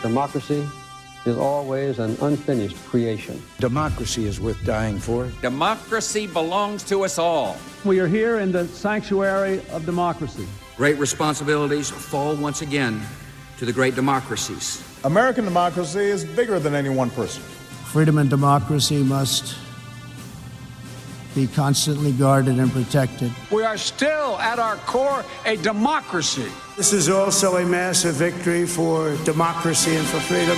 democracy is always an unfinished creation. Democracy is worth dying for. Democracy belongs to us all. We are here in the sanctuary of democracy. Great responsibilities fall once again to the great democracies. American democracy is bigger than any one person. Freedom and democracy must be constantly guarded and protected. We are still, at our core, a democracy. This is also a massive victory for democracy and for freedom.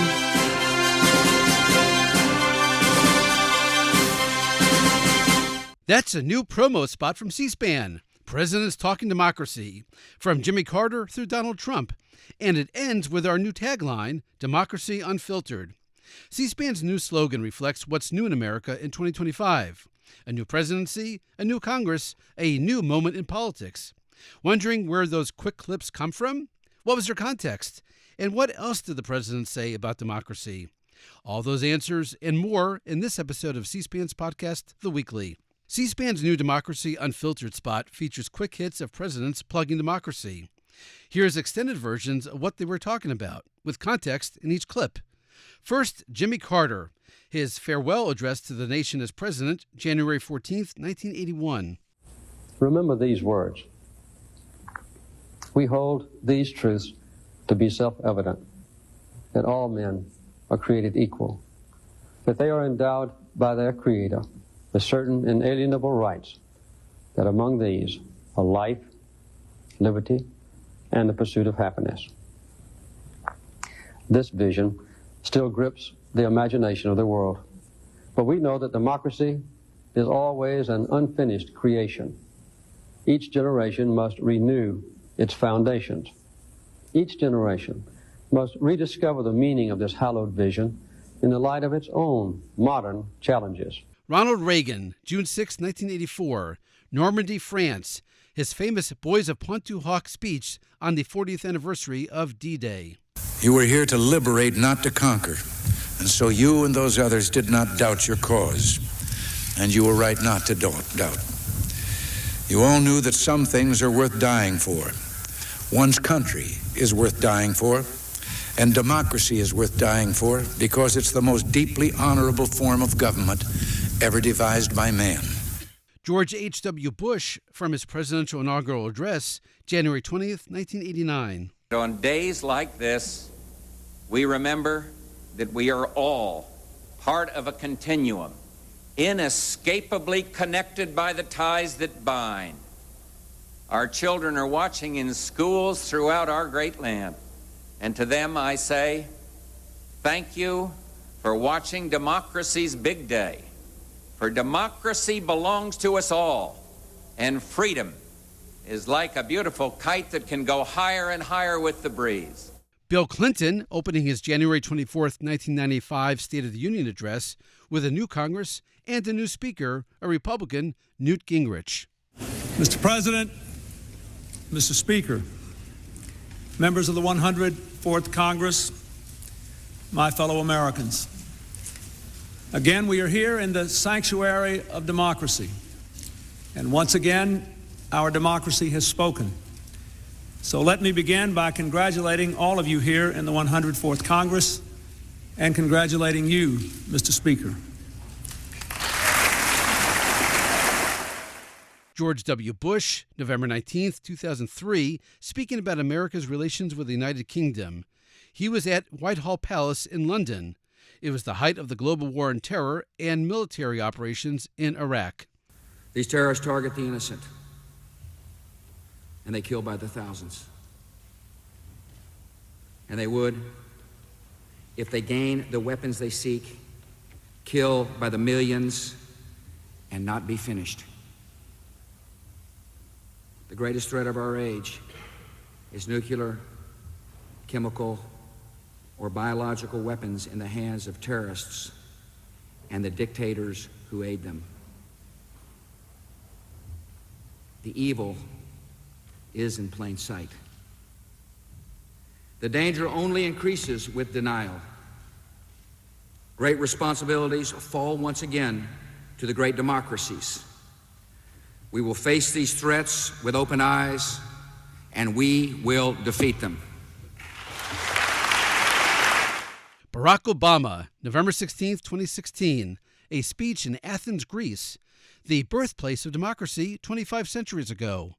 That's a new promo spot from C-SPAN. Presidents Talking Democracy, from Jimmy Carter through Donald Trump. And it ends with our new tagline, Democracy Unfiltered. C-SPAN's new slogan reflects what's new in America in 2025. A new presidency, a new Congress, a new moment in politics. Wondering where those quick clips come from? What was their context? And what else did the president say about democracy? All those answers and more in this episode of C-SPAN's podcast, The Weekly. C-SPAN's new Democracy Unfiltered spot features quick hits of presidents plugging democracy. Here's extended versions of what they were talking about, with context in each clip. First, Jimmy Carter, his farewell address to the nation as president, January 14th, 1981. Remember these words. We hold these truths to be self-evident, that all men are created equal, that they are endowed by their Creator with certain inalienable rights, that among these are life, liberty, and the pursuit of happiness. This vision still grips the imagination of the world, but we know that democracy is always an unfinished creation. Each generation must renew its foundations. Each generation must rediscover the meaning of this hallowed vision in the light of its own modern challenges. Ronald Reagan, June 6, 1984, Normandy, France, his famous Boys of Pontoohoc speech on the 40th anniversary of D-Day. You were here to liberate, not to conquer. And so you and those others did not doubt your cause. And you were right not to doubt. You all knew that some things are worth dying for. One's country is worth dying for. And democracy is worth dying for because it's the most deeply honorable form of government ever devised by man. George H.W. Bush, from his presidential inaugural address, January 20th, 1989. On days like this, we remember that we are all part of a continuum, inescapably connected by the ties that bind. Our children are watching in schools throughout our great land, and to them I say, thank you for watching democracy's big day. For democracy belongs to us all, and freedom is like a beautiful kite that can go higher and higher with the breeze. Bill Clinton, opening his January 24th, 1995 State of the Union address with a new Congress and a new Speaker, a Republican, Newt Gingrich. Mr. President, Mr. Speaker, members of the 104th Congress, my fellow Americans. Again, we are here in the sanctuary of democracy. And once again, our democracy has spoken. So let me begin by congratulating all of you here in the 104th Congress and congratulating you, Mr. Speaker. George W. Bush, November 19th, 2003, speaking about America's relations with the United Kingdom. He was at Whitehall Palace in London. It was the height of the global war on terror and military operations in Iraq. These terrorists target the innocent, and they kill by the thousands. And they would, if they gain the weapons they seek, kill by the millions and not be finished. The greatest threat of our age is nuclear, chemical, or biological weapons in the hands of terrorists and the dictators who aid them. The evil is in plain sight. The danger only increases with denial. Great responsibilities fall once again to the great democracies. We will face these threats with open eyes, and we will defeat them. Barack Obama, November 16, 2016, a speech in Athens, Greece, the birthplace of democracy 25 centuries ago.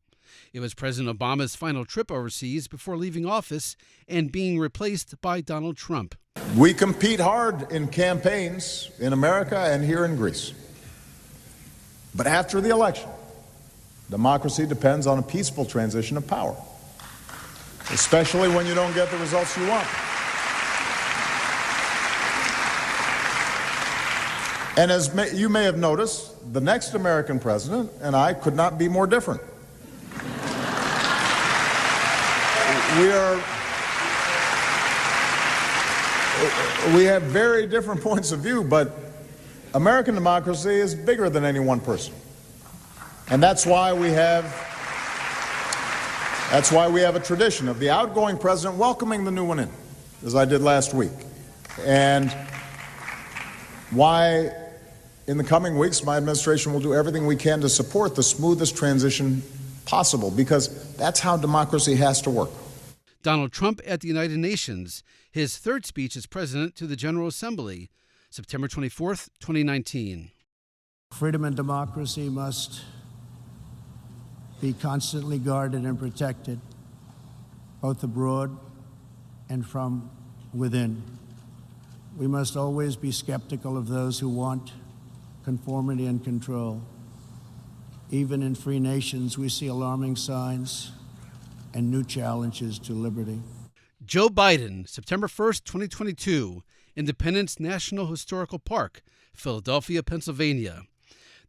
It was President Obama's final trip overseas before leaving office and being replaced by Donald Trump. We compete hard in campaigns in America and here in Greece. But after the election, democracy depends on a peaceful transition of power, especially when you don't get the results you want. And as you may have noticed, the next American president and I could not be more different. We have very different points of view, but American democracy is bigger than any one person. And that's why we have a tradition of the outgoing president welcoming the new one in, as I did last week. And why in the coming weeks my administration will do everything we can to support the smoothest transition possible, because that's how democracy has to work. Donald Trump at the United Nations, his third speech as president to the General Assembly, September 24th, 2019. Freedom and democracy must be constantly guarded and protected, both abroad and from within. We must always be skeptical of those who want conformity and control. Even in free nations, we see alarming signs and new challenges to liberty. Joe Biden, September 1st, 2022, Independence National Historical Park, Philadelphia, Pennsylvania.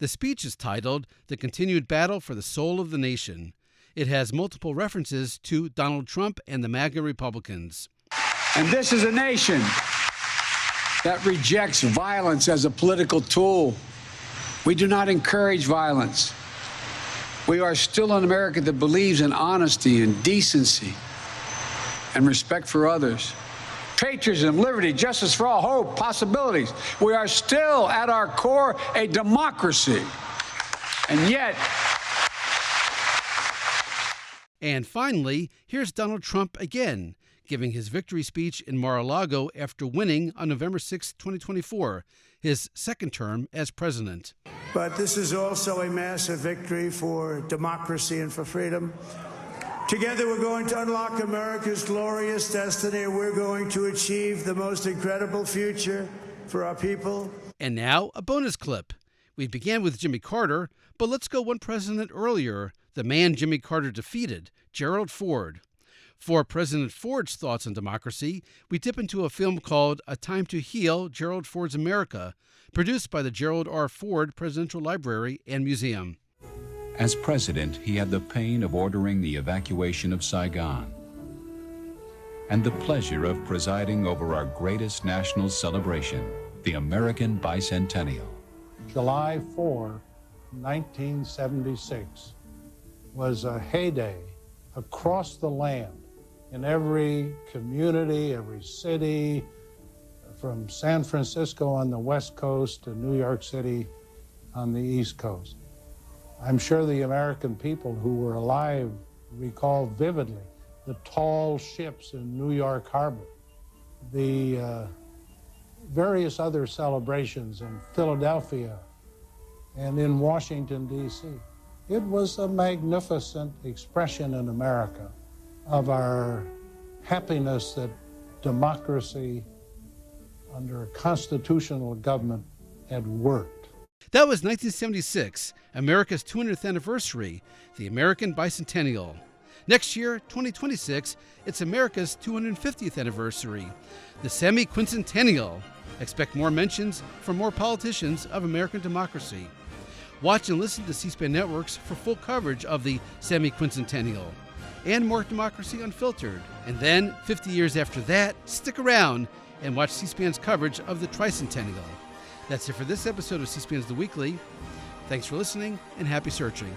The speech is titled The Continued Battle for the Soul of the Nation. It has multiple references to Donald Trump and the MAGA Republicans. And this is a nation that rejects violence as a political tool. We do not encourage violence. We are still an America that believes in honesty and decency and respect for others. Patriotism, liberty, justice for all, hope, possibilities. We are still, at our core, a democracy. And yet... And finally, here's Donald Trump again, giving his victory speech in Mar-a-Lago after winning on November 6, 2024, his second term as president. But this is also a massive victory for democracy and for freedom. Together, we're going to unlock America's glorious destiny. We're going to achieve the most incredible future for our people. And now, a bonus clip. We began with Jimmy Carter, but let's go one president earlier, the man Jimmy Carter defeated, Gerald Ford. For President Ford's thoughts on democracy, we dip into a film called A Time to Heal, Gerald Ford's America, produced by the Gerald R. Ford Presidential Library and Museum. As president, he had the pain of ordering the evacuation of Saigon and the pleasure of presiding over our greatest national celebration, the American Bicentennial. July 4, 1976 was a heyday across the land in every community, every city, from San Francisco on the West Coast to New York City on the East Coast. I'm sure the American people who were alive recall vividly the tall ships in New York Harbor, the various other celebrations in Philadelphia and in Washington, D.C. It was a magnificent expression in America of our happiness that democracy under a constitutional government had worked. That was 1976, America's 200th anniversary, the American Bicentennial. Next year, 2026, it's America's 250th anniversary, the semi-quincentennial. Expect more mentions from more politicians of American democracy. Watch and listen to C-SPAN networks for full coverage of the semi-quincentennial and more Democracy Unfiltered. And then, 50 years after that, stick around and watch C-SPAN's coverage of the tricentennial. That's it for this episode of C-SPAN's The Weekly. Thanks for listening and happy searching.